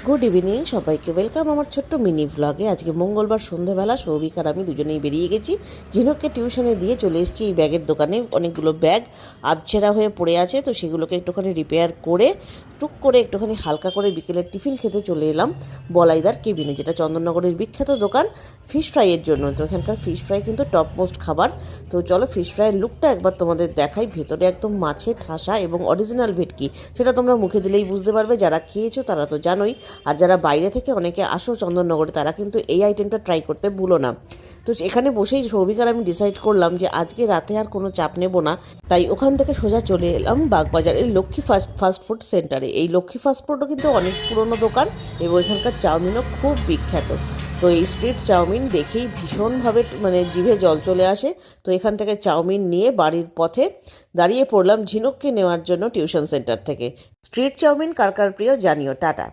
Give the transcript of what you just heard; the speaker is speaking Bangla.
গুড ইভিনিং সবাইকে ওয়েলকাম আমার ছোট্ট মিনি ভ্লগে। আজকে মঙ্গলবার সন্ধ্যাবেলা সৌভিক আর আমি দুজনেই বেরিয়ে গেছি। ঝিনুককে টিউশনে দিয়ে চলে এসেছি এই ব্যাগের দোকানে। অনেকগুলো ব্যাগ আধছেড়া হয়ে পড়ে আছে, তো সেগুলোকে একটুখানি রিপেয়ার করে টুক করে একটুখানি হালকা করে বিকেলের টিফিন খেতে চলে এলাম বলাইদার কেবিনে, যেটা চন্দননগরের বিখ্যাত দোকান ফিশ ফ্রাইয়ের জন্য। তো এখানকার ফিশ ফ্রাই কিন্তু টপ মোস্ট খাবার। তো চলো ফিশ ফ্রাইয়ের লুকটা একবার তোমাদের দেখাই। ভেতরে একদম মাছের ঠাসা এবং অরিজিনাল ভেটকি, সেটা তোমরা মুখে দিলেই বুঝতে পারবে। যারা খেয়েছো তারা তো জানোই, আর যারা বাইরে থেকে অনেকে আসো চন্দননগরে তারা কিন্তু এই আইটেমটা ট্রাই করতে ভুলো না। তো এখানে বসেই সৌভিক আর আমি ডিসাইড করলাম যে আজকে রাতে আর কোনো চাপ নেব না, তাই ওখান থেকে সোজা চলে এলাম বাগবাজারের লক্ষ্মী ফাস্ট ফুড সেন্টারে। এই লক্ষ্মী ফাস্ট ফুডও কিন্তু অনেক পুরনো দোকান এবং এখানকার চাউমিনও খুব বিখ্যাত। তো এই স্ট্রিট চাউমিন দেখেই ভীষণভাবে জিভে জল চলে আসে। তো এখান থেকে চাউমিন নিয়ে বাড়ির পথে দাঁড়িয়ে পড়লাম ঝিনুককে নেওয়ার জন্য টিউশন সেন্টার থেকে। স্ট্রিট চাউমিন কার কার প্রিয় জানিও। টাটা।